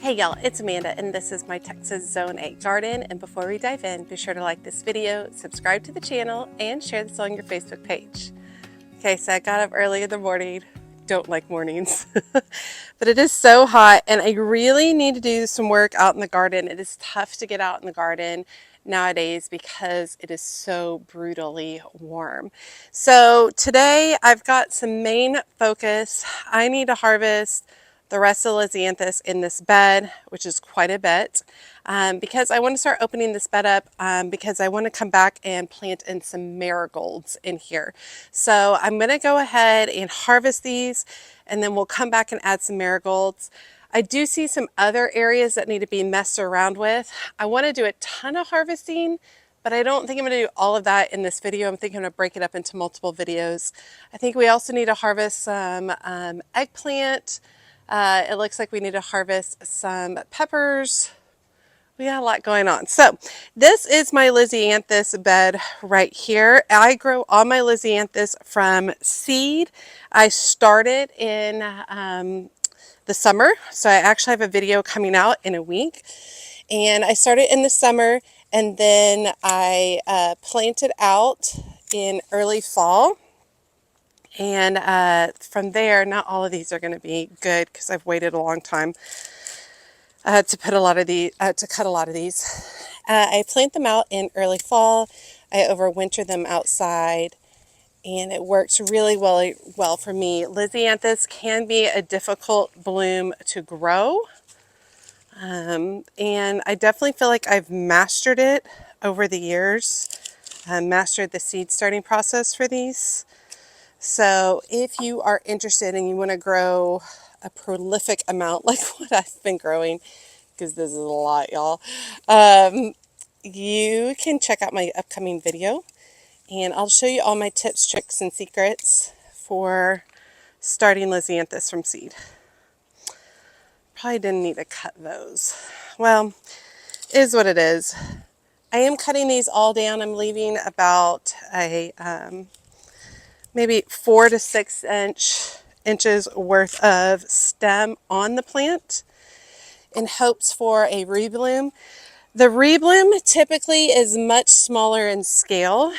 Hey y'all, it's Amanda and this is my Texas Zone 8 garden, and before we dive in, be sure to like this video, subscribe to the channel, and share this on your Facebook page. Okay, so I got up early in the morning. Don't like mornings, but it is so hot and I really need to do some work out in the garden. It is tough to get out in the garden nowadays because it is so brutally warm. So today I've got some main focus. I need to harvest the rest of Lisianthus in this bed, which is quite a bit, because I want to start opening this bed up because I want to come back and plant in some marigolds in here. So I'm going to go ahead and harvest these, and then we'll come back and add some marigolds. I do see some other areas that need to be messed around with. I want to do a ton of harvesting, but I don't think I'm going to do all of that in this video. I'm thinking I'm going to break it up into multiple videos. I think we also need to harvest some eggplant. It looks like we need to harvest some peppers. We got a lot going on. So this is my Lisianthus bed right here. I grow all my Lisianthus from seed. I started in the summer. So I actually have a video coming out in a week. And I started in the summer, and then I planted out in early fall. And from there, not all of these are going to be good because I've waited a long time to cut a lot of these. I plant them out in early fall. I overwinter them outside, and it works really well for me. Lisianthus can be a difficult bloom to grow, and I definitely feel like I've mastered it over the years. Mastered the seed starting process for these. So if you are interested and you want to grow a prolific amount like what I've been growing, because this is a lot, y'all, you can check out my upcoming video, and I'll show you all my tips, tricks, and secrets for starting Lisianthus from seed. Probably didn't need to cut those. Well, it is what it is. I am cutting these all down. I'm leaving about a maybe 4 to 6 inches worth of stem on the plant in hopes for a rebloom. The rebloom typically is much smaller in scale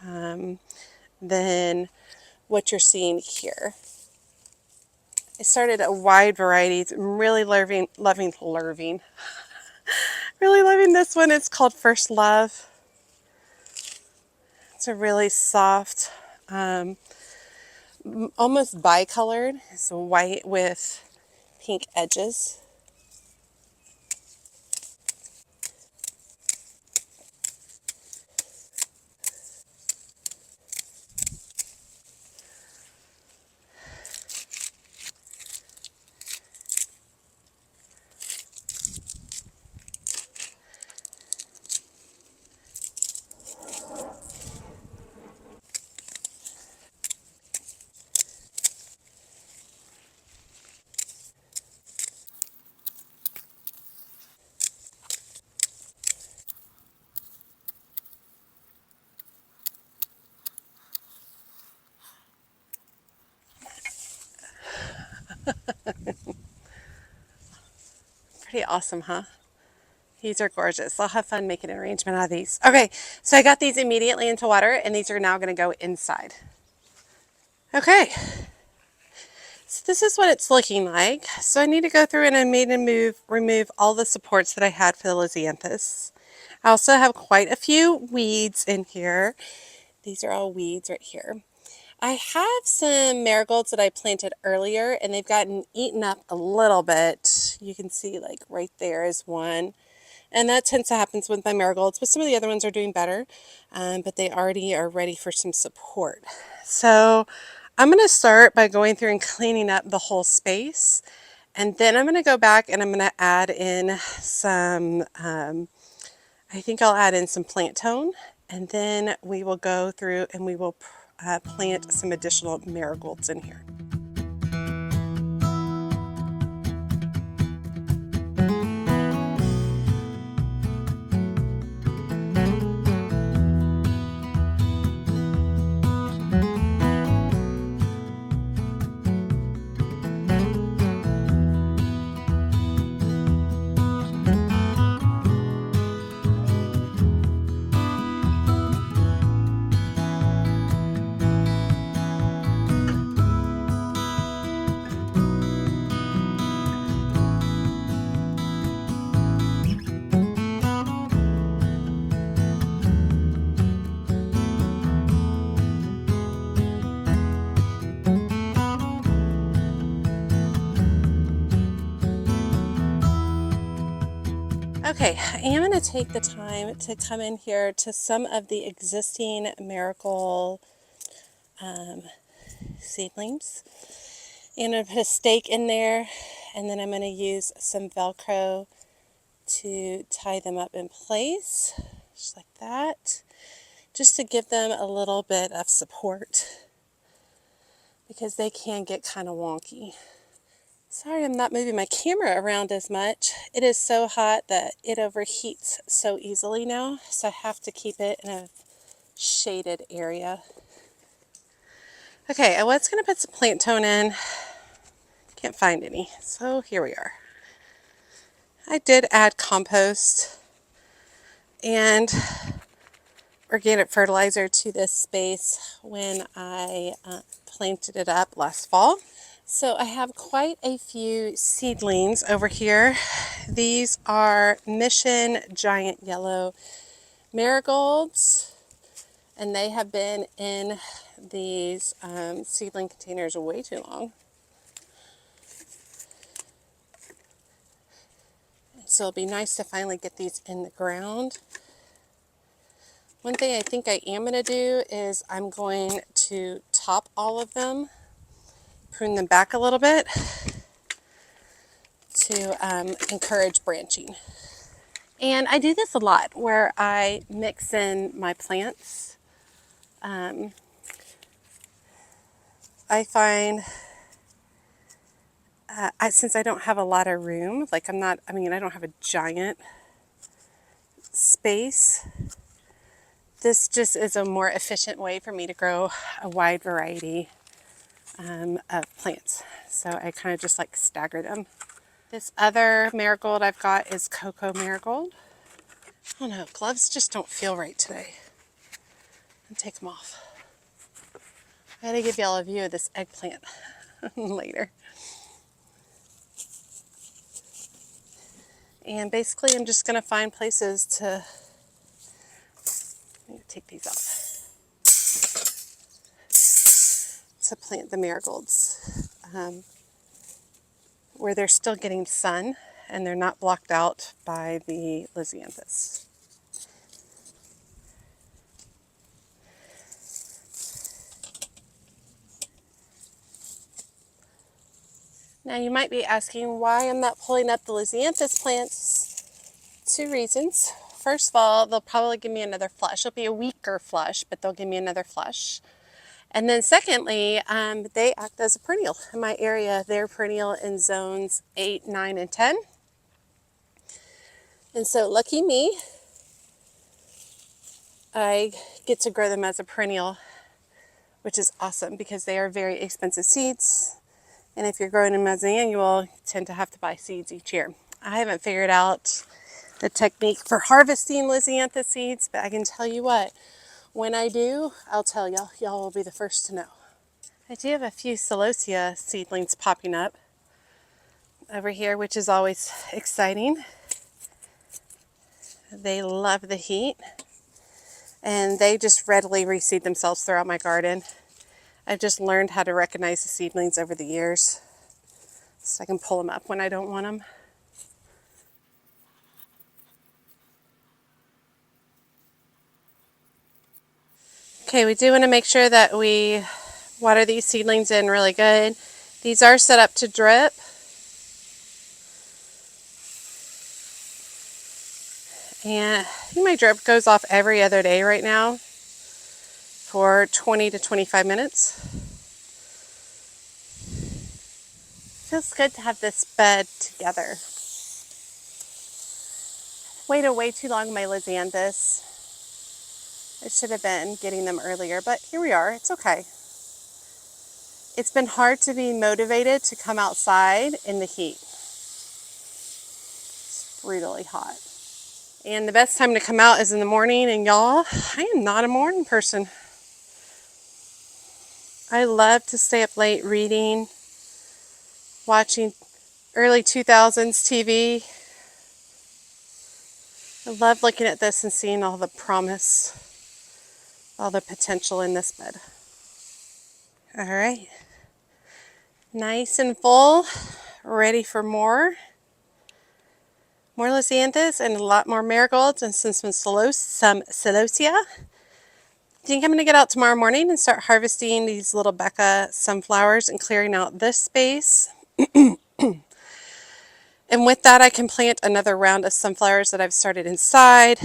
than what you're seeing here. I started a wide variety. I'm really loving really loving this one. It's called First Love. It's a really soft, almost bicolored. It's white with pink edges. Pretty awesome, huh? These are gorgeous. I'll have fun making an arrangement out of these. Okay, so I got these immediately into water, and these are now going to go inside. Okay, so this is what it's looking like. So I need to go through and I made a remove all the supports that I had for the Lisianthus. I also have quite a few weeds in here. These are all weeds right here. I have some marigolds that I planted earlier, and they've gotten eaten up a little bit. You can see like right there is one. And that tends to happen with my marigolds, but some of the other ones are doing better, but they already are ready for some support. So I'm going to start by going through and cleaning up the whole space, and then I'm going to go back and I'm going to add in some, I think I'll add in some plant tone, and then we will go through and we will plant some additional marigolds in here. Okay, I am going to take the time to come in here to some of the existing marigold seedlings. And I'm going to put a stake in there, and then I'm going to use some Velcro to tie them up in place, just like that, just to give them a little bit of support because they can get kind of wonky. Sorry I'm not moving my camera around as much. It is so hot that it overheats so easily now, so I have to keep it in a shaded area. Okay, I was going to put some plant tone in. Can't find any, so here we are. I did add compost and organic fertilizer to this space when I planted it up last fall. So I have quite a few seedlings over here. These are Mission Giant Yellow Marigolds, and they have been in these seedling containers way too long. So it'll be nice to finally get these in the ground. One thing I think I am going to do is I'm going to top all of them, prune them back a little bit to encourage branching. And I do this a lot where I mix in my plants. I find since I don't have a lot of room, like I don't have a giant space, this just is a more efficient way for me to grow a wide variety of plants. So I kind of just like stagger them. This other marigold I've got is Cocoa Marigold. I don't know, gloves just don't feel right today. I'll take them off. I gotta give y'all a view of this eggplant later. And basically I'm just gonna find places to, I need to take these out, to plant the marigolds where they're still getting sun and they're not blocked out by the Lisianthus. Now you might be asking why I'm not pulling up the Lisianthus plants. Two reasons. First of all, they'll probably give me another flush. It'll be a weaker flush, but they'll give me another flush. And then secondly, they act as a perennial. In my area, they're perennial in zones 8, 9, and 10. And so lucky me, I get to grow them as a perennial, which is awesome because they are very expensive seeds. And if you're growing them as an annual, you tend to have to buy seeds each year. I haven't figured out the technique for harvesting Lisianthus seeds, but I can tell you what, when I do, I'll tell y'all. Y'all will be the first to know. I do have a few celosia seedlings popping up over here, which is always exciting. They love the heat, and they just readily reseed themselves throughout my garden. I've just learned how to recognize the seedlings over the years, so I can pull them up when I don't want them. Okay, we do want to make sure that we water these seedlings in really good. These are set up to drip. And I think my drip goes off every other day right now for 20 to 25 minutes. Feels good to have this bed together. Waited way too long on my Lisianthus. I should have been getting them earlier, but here we are. It's okay. It's been hard to be motivated to come outside in the heat. It's brutally hot. And the best time to come out is in the morning, and y'all, I am not a morning person. I love to stay up late reading, watching early 2000s TV. I love looking at this and seeing all the promise, all the potential in this bed. All right, nice and full, ready for more more Lisianthus and a lot more marigolds and some celosia. I think I'm going to get out tomorrow morning and start harvesting these little Becca sunflowers and clearing out this space. And with that, I can plant another round of sunflowers that I've started inside.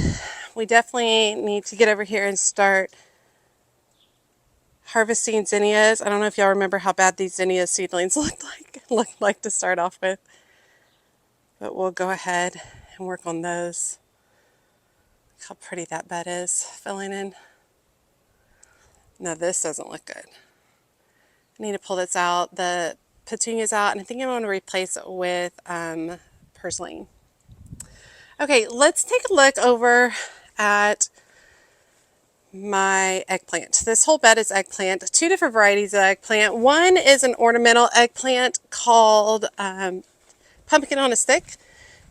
We definitely need to get over here and start harvesting zinnias. I don't know if y'all remember how bad these zinnia seedlings looked like to start off with. But we'll go ahead and work on those. Look how pretty that bed is filling in. Now this doesn't look good. I need to pull this out, the petunias out, and I think I'm going to replace it with purslane. Okay, let's take a look over at my eggplant. This whole bed is eggplant, two different varieties of eggplant. One is an ornamental eggplant called pumpkin on a stick,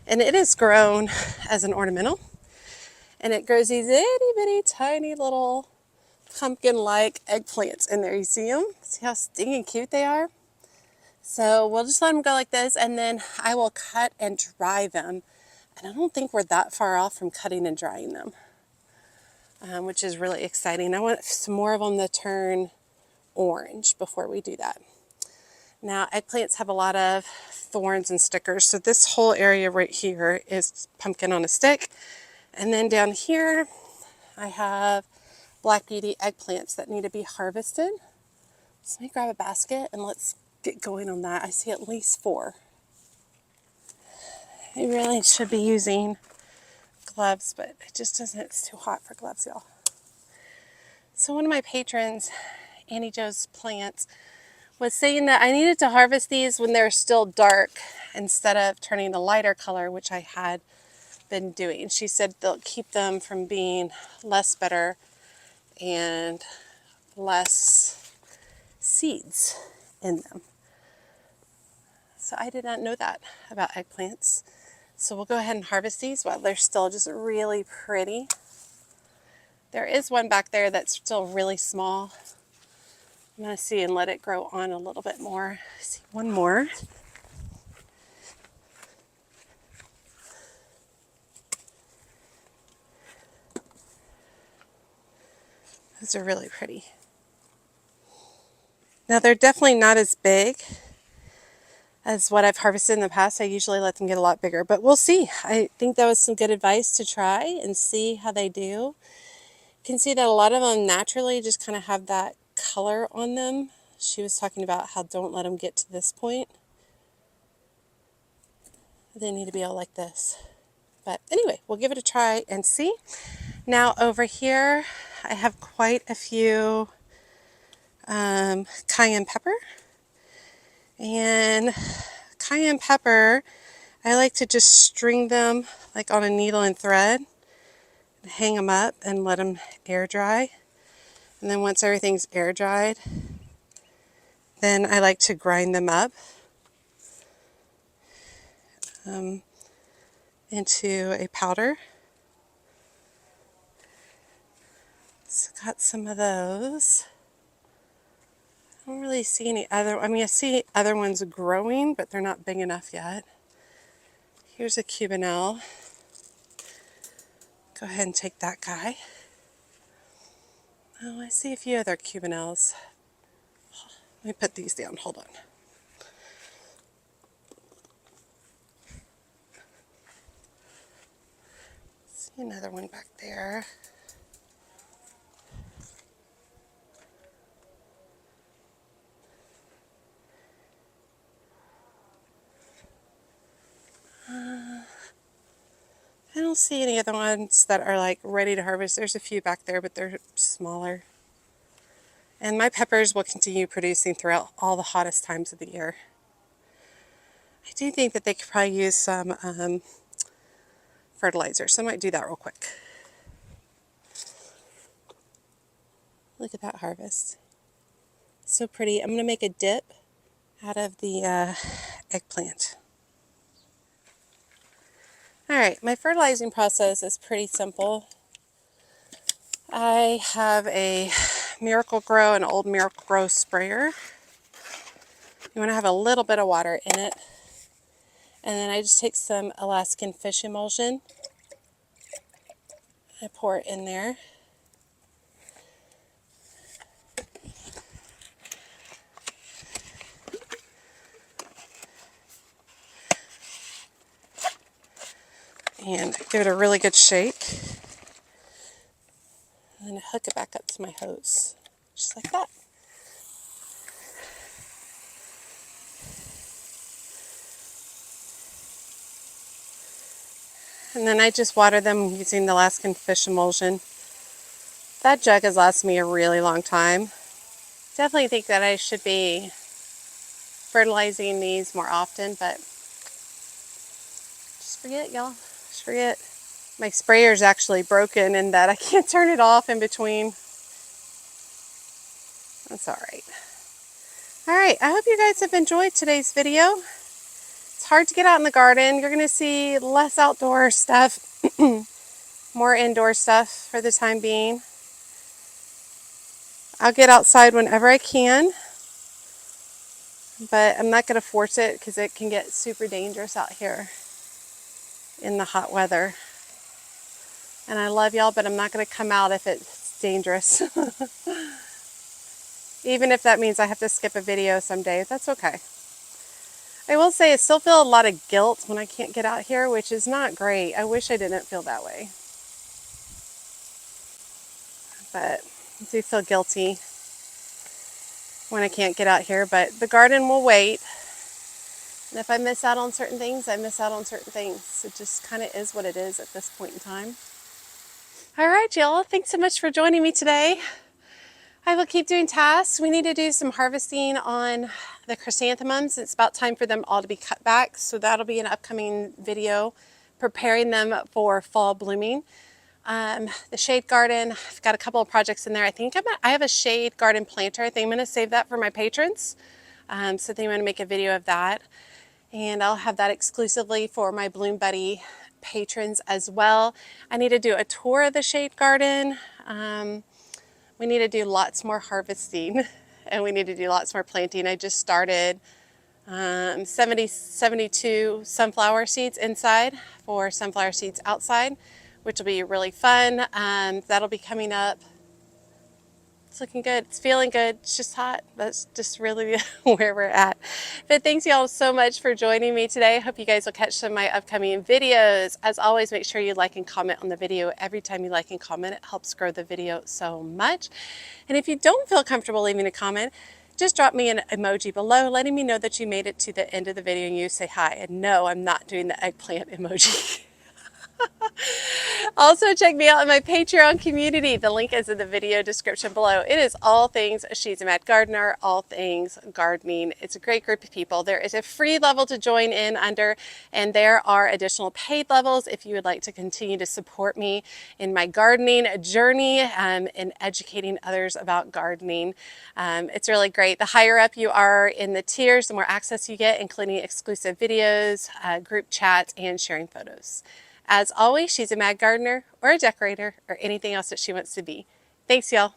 and it is grown as an ornamental. And it grows these itty bitty tiny little pumpkin-like eggplants in there. You see them? See how stinking cute they are? So we'll just let them go like this, and then I will cut and dry them. And I don't think we're that far off from cutting and drying them, which is really exciting. I want some more of them to turn orange before we do that. Now, eggplants have a lot of thorns and stickers, so this whole area right here is pumpkin on a stick. And then down here, I have Black Beauty eggplants that need to be harvested. So let me grab a basket and let's get going on that. I see at least 4. I really should be using gloves, but it just doesn't, it's too hot for gloves, y'all. So one of my patrons, Annie Joe's Plants, was saying that I needed to harvest these when they're still dark instead of turning a lighter color, which I had been doing. She said they'll keep them from being less bitter and less seeds in them. So I did not know that about eggplants. So we'll go ahead and harvest these while they're still just really pretty. There is one back there that's still really small. I'm going to see and let it grow on a little bit more. See one more. Those are really pretty. Now they're definitely not as big as what I've harvested in the past. I usually let them get a lot bigger, but we'll see. I think that was some good advice to try and see how they do. You can see that a lot of them naturally just kind of have that color on them. She was talking about how don't let them get to this point. They need to be all like this. But anyway, we'll give it a try and see. Now over here, I have quite a few cayenne pepper. And cayenne pepper, I like to just string them like on a needle and thread, and hang them up and let them air dry. And then once everything's air dried, then I like to grind them up into a powder. So got some of those. I don't really see any other, I mean I see other ones growing, but they're not big enough yet. Here's a cubanelle. Go ahead and take that guy. Oh, I see a few other cubanelles. Let me put these down, hold on. See another one back there. I don't see any other ones that are like ready to harvest. There's a few back there, but they're smaller. And my peppers will continue producing throughout all the hottest times of the year. I do think that they could probably use some fertilizer, so I might do that real quick. Look at that harvest. So pretty. I'm going to make a dip out of the eggplant. Alright, my fertilizing process is pretty simple. I have a Miracle-Gro, an old Miracle-Gro sprayer. You want to have a little bit of water in it. And then I just take some Alaskan fish emulsion. I pour it in there. And give it a really good shake. And then hook it back up to my hose, just like that. And then I just water them using the Alaskan fish emulsion. That jug has lasted me a really long time. Definitely think that I should be fertilizing these more often, but just forget, y'all. Just forget. My sprayer's actually broken and that I can't turn it off in between. That's all right. All right, I hope you guys have enjoyed today's video. It's hard to get out in the garden. You're gonna see less outdoor stuff, more indoor stuff for the time being. I'll get outside whenever I can, but I'm not gonna force it because it can get super dangerous out here in the hot weather. And I love y'all, but I'm not gonna come out if it's dangerous. Even if that means I have to skip a video some days, that's okay. I will say I still feel a lot of guilt when I can't get out here, which is not great. I wish I didn't feel that way. But I do feel guilty when I can't get out here, but the garden will wait. And if I miss out on certain things, I miss out on certain things. It just kind of is what it is at this point in time. All right, y'all. Thanks so much for joining me today. I will keep doing tasks. We need to do some harvesting on the chrysanthemums. It's about time for them all to be cut back. So that'll be an upcoming video preparing them for fall blooming. The shade garden, I've got a couple of projects in there. I have a shade garden planter. I think I'm going to save that for my patrons. So I think I'm going to make a video of that. And I'll have that exclusively for my Bloom Buddy patrons as well. I need to do a tour of the shade garden. We need to do lots more harvesting and we need to do lots more planting. I just started 72 sunflower seeds inside for sunflower seeds outside, which will be really fun. That'll be coming up. It's looking good. It's feeling good. It's just hot. That's just really where we're at. But thanks y'all so much for joining me today. I hope you guys will catch some of my upcoming videos. As always, make sure you like and comment on the video. Every time you like and comment, it helps grow the video so much. And if you don't feel comfortable leaving a comment, just drop me an emoji below letting me know that you made it to the end of the video and you say hi. And no, I'm not doing the eggplant emoji. Also, check me out in my Patreon community. The link is in the video description below. It is all things She's a Mad Gardener, all things gardening. It's a great group of people. There is a free level to join in under, and there are additional paid levels if you would like to continue to support me in my gardening journey and educating others about gardening. It's really great. The higher up you are in the tiers, the more access you get, including exclusive videos, group chats, and sharing photos. As always, she's a mad gardener or a decorator or anything else that she wants to be. Thanks, y'all.